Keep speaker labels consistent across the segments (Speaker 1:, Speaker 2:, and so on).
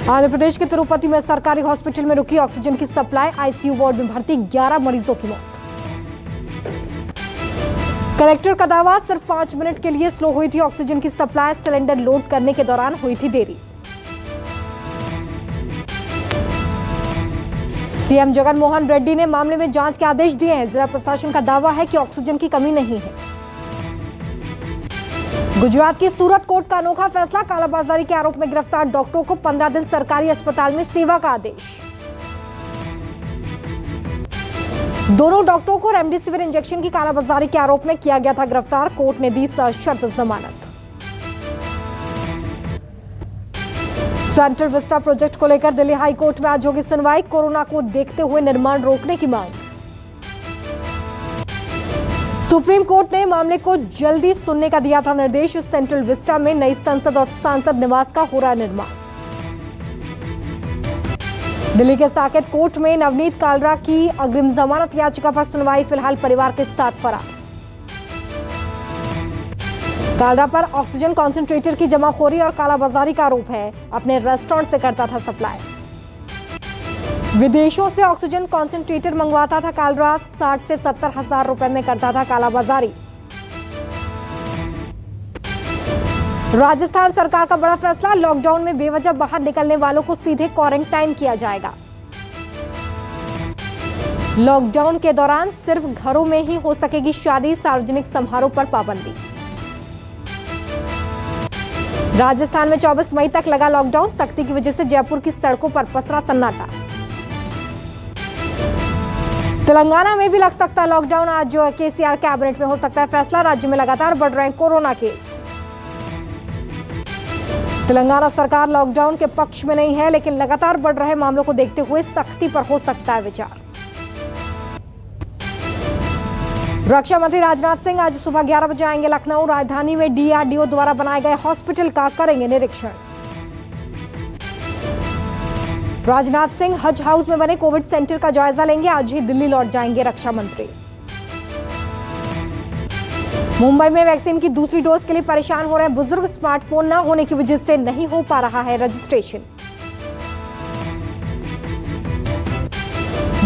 Speaker 1: आंध्र प्रदेश के तिरुपति में सरकारी हॉस्पिटल में रुकी ऑक्सीजन की सप्लाई, आईसीयू वार्ड में भर्ती 11 मरीजों की मौत। कलेक्टर का दावा, सिर्फ 5 मिनट के लिए स्लो हुई थी ऑक्सीजन की सप्लाई, सिलेंडर लोड करने के दौरान हुई थी देरी। सीएम जगन मोहन रेड्डी ने मामले में जांच के आदेश दिए हैं। जिला प्रशासन का दावा है कि ऑक्सीजन की कमी नहीं है। गुजरात की सूरत कोर्ट का अनोखा फैसला, कालाबाजारी के आरोप में गिरफ्तार डॉक्टरों को 15 दिन सरकारी अस्पताल में सेवा का आदेश। दोनों डॉक्टरों को रेमडेसिविर इंजेक्शन की कालाबाजारी के आरोप में किया गया था गिरफ्तार, कोर्ट ने दी सशर्त जमानत। सेंट्रल विस्टा प्रोजेक्ट को लेकर दिल्ली हाई कोर्ट में आज होगी सुनवाई, कोरोना को देखते हुए निर्माण रोकने की मांग। सुप्रीम कोर्ट ने मामले को जल्दी सुनने का दिया था निर्देश, सेंट्रल विस्टा में नई संसद और सांसद निवास का हो रहा निर्माण। दिल्ली के साकेत कोर्ट में नवनीत कालरा की अग्रिम जमानत याचिका पर सुनवाई, फिलहाल परिवार के साथ फरार। कालरा पर ऑक्सीजन कॉन्सेंट्रेटर की जमाखोरी और कालाबाजारी का आरोप है, अपने रेस्टोरेंट से करता था सप्लाई। विदेशों से ऑक्सीजन कॉन्सेंट्रेटर मंगवाता था कालरा, 60 से 70 हजार रुपए में करता था कालाबाजारी। राजस्थान सरकार का बड़ा फैसला, लॉकडाउन में बेवजह बाहर निकलने वालों को सीधे क्वारंटाइन किया जाएगा। लॉकडाउन के दौरान सिर्फ घरों में ही हो सकेगी शादी, सार्वजनिक समारोह पर पाबंदी। राजस्थान में 24 मई तक लगा लॉकडाउन, सख्ती की वजह से जयपुर की सड़कों पर पसरा सन्नाटा। तेलंगाना में भी लग सकता है लॉकडाउन, आज जो केसीआर कैबिनेट में हो सकता है फैसला, राज्य में लगातार बढ़ रहे हैं कोरोना केस। तेलंगाना सरकार लॉकडाउन के पक्ष में नहीं है, लेकिन लगातार बढ़ रहे मामलों को देखते हुए सख्ती पर हो सकता है विचार। रक्षा मंत्री राजनाथ सिंह आज सुबह 11 बजे आएंगे लखनऊ, राजधानी में डीआरडीओ द्वारा बनाए गए हॉस्पिटल का करेंगे निरीक्षण। राजनाथ सिंह हज हाउस में बने कोविड सेंटर का जायजा लेंगे, आज ही दिल्ली लौट जाएंगे रक्षा मंत्री। मुंबई में वैक्सीन की दूसरी डोज के लिए परेशान हो रहे हैं बुजुर्ग, स्मार्टफोन न होने की वजह से नहीं हो पा रहा है रजिस्ट्रेशन।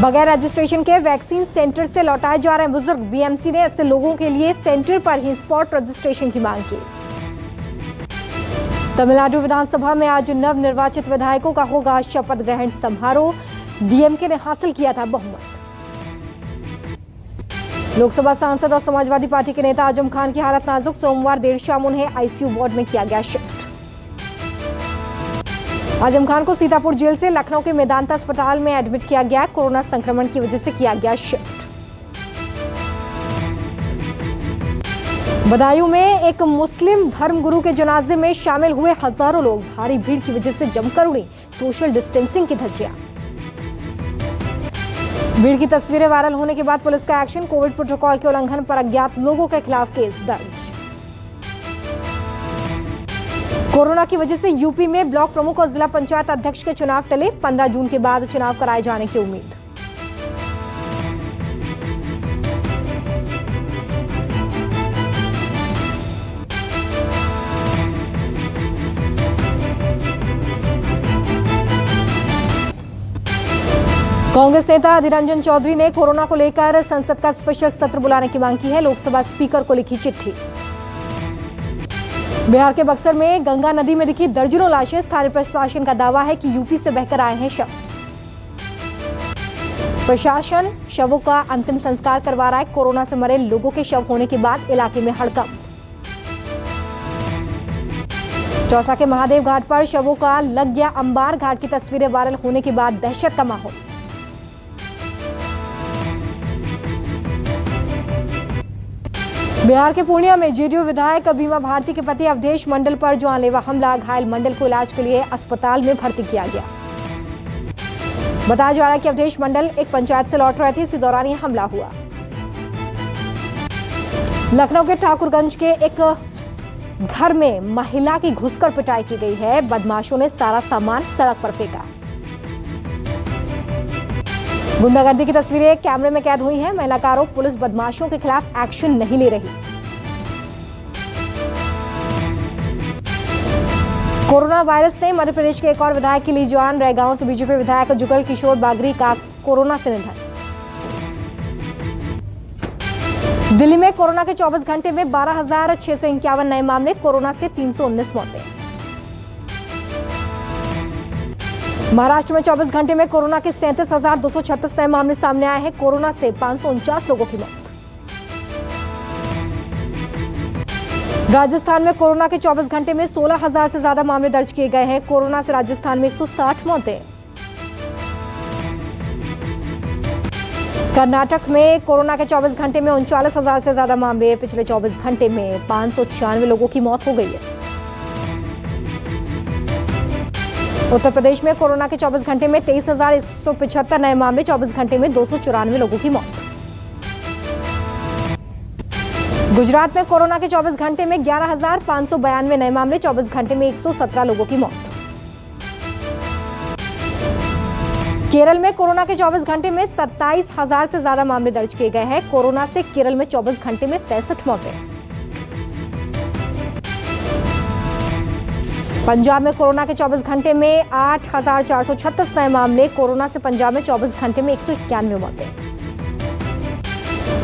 Speaker 1: बगैर रजिस्ट्रेशन के वैक्सीन सेंटर से लौटाए जा रहे हैं बुजुर्ग, बीएमसी ने ऐसे लोगों के लिए सेंटर पर ही स्पॉट रजिस्ट्रेशन की मांग की। तमिलनाडु विधानसभा में आज नव निर्वाचित विधायकों का होगा शपथ ग्रहण समारोह, डीएमके ने हासिल किया था बहुमत। लोकसभा सांसद और समाजवादी पार्टी के नेता आजम खान की हालत नाजुक, सोमवार देर शाम उन्हें आईसीयू वार्ड में किया गया शिफ्ट। आजम खान को सीतापुर जेल से लखनऊ के मेदांता अस्पताल में एडमिट किया गया, कोरोना संक्रमण की वजह से किया गया शिफ्ट। बदायूं में एक मुस्लिम धर्मगुरु के जनाजे में शामिल हुए हजारों लोग, भारी भीड़ की वजह से जमकर उड़ी सोशल डिस्टेंसिंग की धज्जियां। भीड़ की तस्वीरें वायरल होने के बाद पुलिस का एक्शन, कोविड प्रोटोकॉल के उल्लंघन पर अज्ञात लोगों के खिलाफ केस दर्ज। कोरोना की वजह से यूपी में ब्लॉक प्रमुख और जिला पंचायत अध्यक्ष के चुनाव टले, 15 जून के बाद चुनाव कराए जाने की उम्मीद। कांग्रेस नेता अधीर रंजन चौधरी ने कोरोना को लेकर संसद का स्पेशल सत्र बुलाने की मांग की है, लोकसभा स्पीकर को लिखी चिट्ठी। बिहार के बक्सर में गंगा नदी में दिखी दर्जनों लाशें, स्थानीय प्रशासन का दावा है कि यूपी से बहकर आए हैं शव। प्रशासन शवों का अंतिम संस्कार करवा रहा है, कोरोना से मरे लोगों के शव होने के बाद इलाके में हड़कंप। चौसा के महादेव घाट पर शवों का लग गया अंबार, घाट की तस्वीरें वायरल होने के बाद दहशत का माहौल। बिहार के पूर्णिया में जेडीयू विधायक बीमा भारती के पति अवधेश मंडल पर जानलेवा हमला, घायल मंडल को इलाज के लिए अस्पताल में भर्ती किया गया। बताया जा रहा है कि अवधेश मंडल एक पंचायत से लौट रहे थे, इसी दौरान यह हमला हुआ। लखनऊ के ठाकुरगंज के एक घर में महिला की घुसकर पिटाई की गई है, बदमाशों ने सारा सामान सड़क पर फेंका। गुंडागर्दी की तस्वीरें कैमरे में कैद हुई हैं, महिला का आरोप, पुलिस बदमाशों के खिलाफ एक्शन नहीं ले रही। कोरोना वायरस ने मध्य प्रदेश के एक और विधायक की ली जान। रैगांव से बीजेपी विधायक जुगल किशोर बागरी का कोरोना से निधन। दिल्ली में कोरोना के 24 घंटे में 12,651 नए मामले, कोरोना से 319 मौतें। महाराष्ट्र में 24 घंटे में कोरोना के 37,236 नए मामले सामने आए हैं, कोरोना से 549 लोगों की मौत। राजस्थान में कोरोना के 24 घंटे में 16,000 से ज्यादा मामले दर्ज किए गए हैं, कोरोना से राजस्थान में 160 मौतें। कर्नाटक में कोरोना के 24 घंटे में 39,000 से ज्यादा मामले, पिछले 24 घंटे में 596 लोगों की मौत हो गई है। उत्तर प्रदेश में कोरोना के 24 घंटे में 23,175 नए मामले, 24 घंटे में 294 लोगों की मौत। गुजरात में कोरोना के 24 घंटे में 11,592 नए मामले, 24 घंटे में 117 लोगों की मौत। केरल में कोरोना के 24 घंटे में 27,000 से ज्यादा मामले दर्ज किए गए हैं, कोरोना से केरल में 24 घंटे में 65 मौतें। पंजाब में कोरोना के 24 घंटे में 8,436 नए मामले, कोरोना से पंजाब में 24 घंटे में 191 मौतें।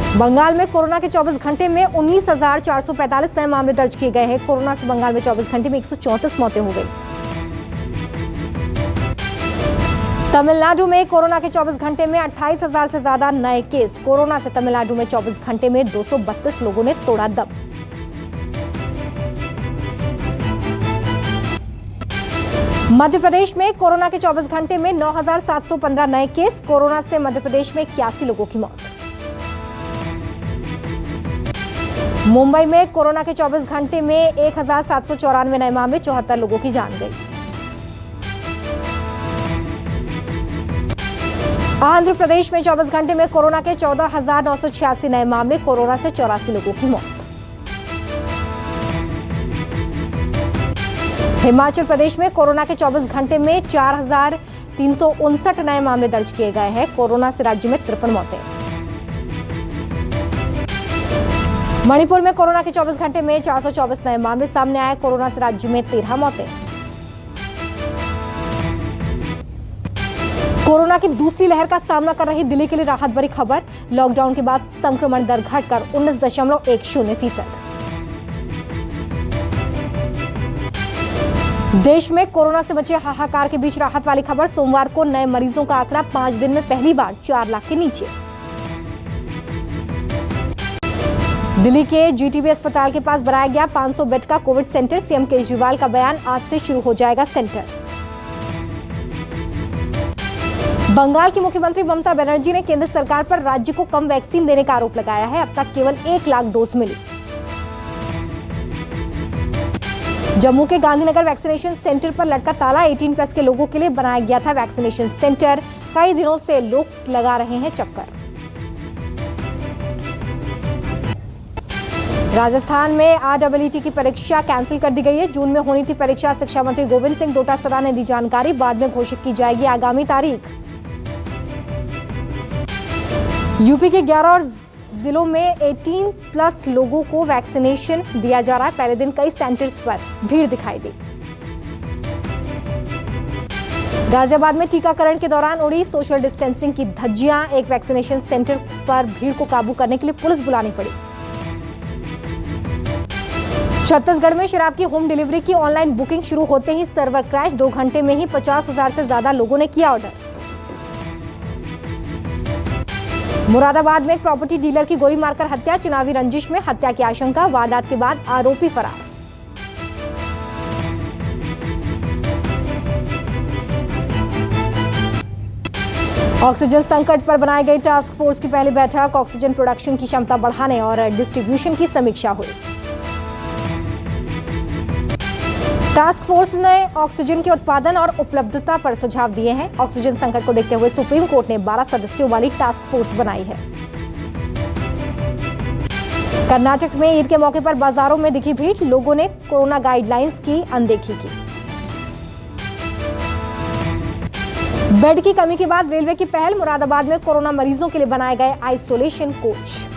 Speaker 1: बंगाल में कोरोना के 24 घंटे में 19,445 नए मामले दर्ज किए गए हैं, कोरोना से बंगाल में 24 घंटे में 134 मौतें हो गई। तमिलनाडु में कोरोना के 24 घंटे में 28,000 से ज्यादा नए केस, कोरोना से तमिलनाडु में 24 घंटे में 232 लोगों ने तोड़ा दम। मध्य प्रदेश में कोरोना के 24 घंटे में 9,715 नए केस, कोरोना से मध्य प्रदेश में 81 लोगों की मौत। मुंबई में कोरोना के 24 घंटे में 1,794 नए मामले, 74 लोगों की जान गई। आंध्र प्रदेश में 24 घंटे में कोरोना के 14,986 नए मामले, कोरोना से 84 लोगों की मौत। हिमाचल प्रदेश में कोरोना के 24 घंटे में 4,359 नए मामले दर्ज किए गए हैं, कोरोना से राज्य में 53 मौतें। मणिपुर में कोरोना के 24 घंटे में 424 नए मामले सामने आए, कोरोना से राज्य में 13 मौतें। कोरोना की दूसरी लहर का सामना कर रही दिल्ली के लिए राहत भरी खबर, लॉकडाउन के बाद संक्रमण दर घटकर 19.10%। देश में कोरोना से मचे हाहाकार के बीच राहत वाली खबर, सोमवार को नए मरीजों का आंकड़ा 5 दिन में पहली बार 4 लाख के नीचे। दिल्ली के जीटीबी अस्पताल के पास बनाया गया 500 बेड का कोविड सेंटर, सीएम केजरीवाल का बयान, आज से शुरू हो जाएगा सेंटर। बंगाल की मुख्यमंत्री ममता बनर्जी ने केंद्र सरकार पर राज्य को कम वैक्सीन देने का आरोप लगाया है, अब तक केवल 1 लाख डोज मिली। जम्मू के गांधीनगर वैक्सीनेशन सेंटर पर लटका ताला, 18+ के लोगों के लिए बनाया गया था वैक्सीनेशन सेंटर, कई दिनों से लोग लगा रहे हैं चक्कर। राजस्थान में REET की परीक्षा कैंसिल कर दी गई है, जून में होनी थी परीक्षा, शिक्षा मंत्री गोविंद सिंह डोटासरा ने दी जानकारी, बाद में घोषित की जाएगी आगामी तारीख। यूपी के 11 और जिलों में 18+ लोगों को वैक्सीनेशन दिया जा रहा है, पहले दिन कई सेंटर्स पर भीड़ दिखाई दी। गाजियाबाद में टीकाकरण के दौरान उड़ी सोशल डिस्टेंसिंग की धज्जियां, एक वैक्सीनेशन सेंटर पर भीड़ को काबू करने के लिए पुलिस बुलानी पड़ी। छत्तीसगढ़ में शराब की होम डिलीवरी की ऑनलाइन बुकिंग शुरू होते ही सर्वर क्रैश, 2 घंटे में ही 50,000 से ज्यादा लोगों ने किया ऑर्डर। मुरादाबाद में एक प्रॉपर्टी डीलर की गोली मारकर हत्या, चुनावी रंजिश में हत्या की आशंका, वारदात के बाद आरोपी फरार। ऑक्सीजन संकट पर बनाई गई टास्क फोर्स की पहली बैठक, ऑक्सीजन प्रोडक्शन की क्षमता बढ़ाने और डिस्ट्रीब्यूशन की समीक्षा हुई। टास्क फोर्स ने ऑक्सीजन के उत्पादन और उपलब्धता पर सुझाव दिए हैं। ऑक्सीजन संकट को देखते हुए सुप्रीम कोर्ट ने 12 सदस्यों वाली टास्क फोर्स बनाई है। कर्नाटक में ईद के मौके पर बाजारों में दिखी भीड़, लोगों ने कोरोना गाइडलाइंस की अनदेखी की। बेड की कमी के बाद रेलवे की पहल, मुरादाबाद में कोरोना मरीजों के लिए बनाए गए आइसोलेशन कोच।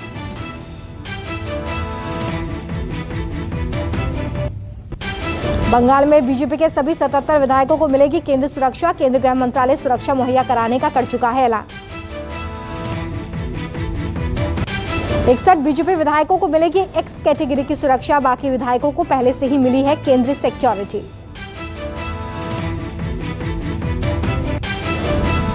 Speaker 1: बंगाल में बीजेपी के सभी 77 विधायकों को मिलेगी केंद्र सुरक्षा। केंद्र गृह मंत्रालय सुरक्षा मुहैया कराने का कर चुका है ऐलान। 61 बीजेपी विधायकों को मिलेगी एक्स कैटेगरी की सुरक्षा। बाकी विधायकों को पहले से ही मिली है केंद्रीय सिक्योरिटी।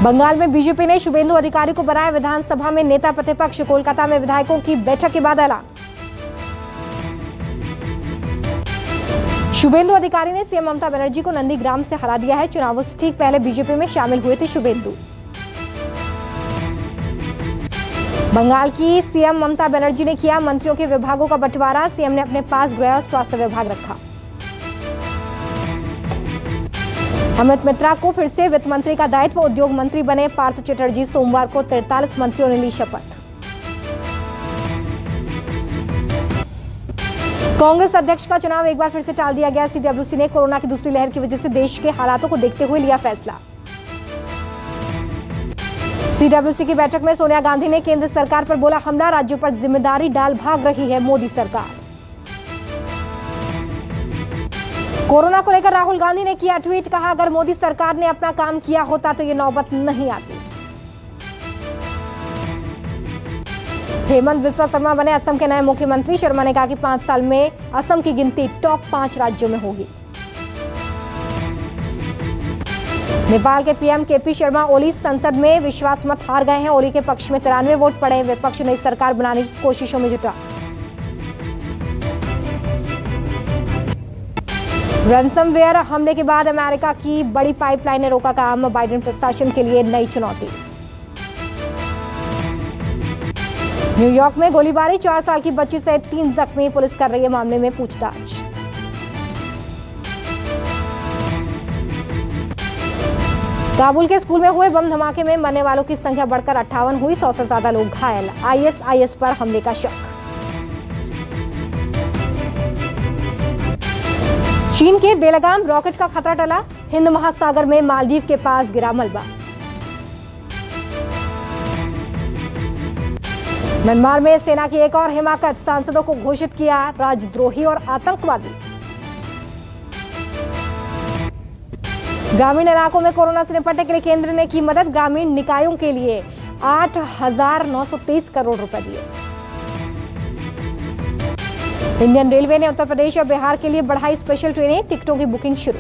Speaker 1: बंगाल में बीजेपी ने शुभेंदु अधिकारी को बनाया विधानसभा में नेता प्रतिपक्ष। कोलकाता में विधायकों की बैठक के बाद ऐलान। शुभेंदु अधिकारी ने सीएम ममता बनर्जी को नंदीग्राम से हरा दिया है। चुनावों से ठीक पहले बीजेपी में शामिल हुए थे शुभेंदु। बंगाल की सीएम ममता बनर्जी ने किया मंत्रियों के विभागों का बंटवारा। सीएम ने अपने पास गृह और स्वास्थ्य विभाग रखा। अमित मित्रा को फिर से वित्त मंत्री का दायित्व। उद्योग मंत्री बने पार्थ चटर्जी। सोमवार को 43 मंत्रियों ने ली शपथ। कांग्रेस अध्यक्ष का चुनाव एक बार फिर से टाल दिया गया। सीडब्ल्यूसी ने कोरोना की दूसरी लहर की वजह से देश के हालातों को देखते हुए लिया फैसला। सीडब्ल्यूसी की बैठक में सोनिया गांधी ने केंद्र सरकार पर बोला हमला। राज्यों पर जिम्मेदारी डाल भाग रही है मोदी सरकार। कोरोना को लेकर राहुल गांधी ने किया ट्वीट। कहा अगर मोदी सरकार ने अपना काम किया होता तो ये नौबत नहीं आती। हेमंत बिस्वा शर्मा बने असम के नए मुख्यमंत्री। शर्मा ने कहा कि 5 साल में असम की गिनती टॉप 5 राज्यों में होगी। नेपाल के पीएम केपी शर्मा ओली संसद में विश्वास मत हार गए हैं। ओली के पक्ष में 93 वोट पड़े। विपक्ष नई सरकार बनाने की कोशिशों में जुटा। रैनसमवेयर हमले के बाद अमेरिका की बड़ी पाइपलाइन ने रोका काम। बाइडेन प्रशासन के लिए नई चुनौती। न्यूयॉर्क में गोलीबारी। 4 साल की बच्ची सहित 3 जख्मी। पुलिस कर रही है मामले में पूछताछ। काबुल के स्कूल में हुए बम धमाके में मरने वालों की संख्या बढ़कर 58 हुई। 100 से ज्यादा लोग घायल। आईएसआईएस पर हमले का शक। चीन के बेलगाम रॉकेट का खतरा टला। हिंद महासागर में मालदीव के पास गिरा मलबा। म्यांमार में सेना की एक और हिमाकत। सांसदों को घोषित किया राजद्रोही और आतंकवादी। ग्रामीण इलाकों में कोरोना से निपटने के लिए केंद्र ने की मदद। ग्रामीण निकायों के लिए 8,923 करोड़ रुपए दिए। इंडियन रेलवे ने उत्तर प्रदेश और बिहार के लिए बढ़ाई स्पेशल ट्रेनें। टिकटों की बुकिंग शुरू।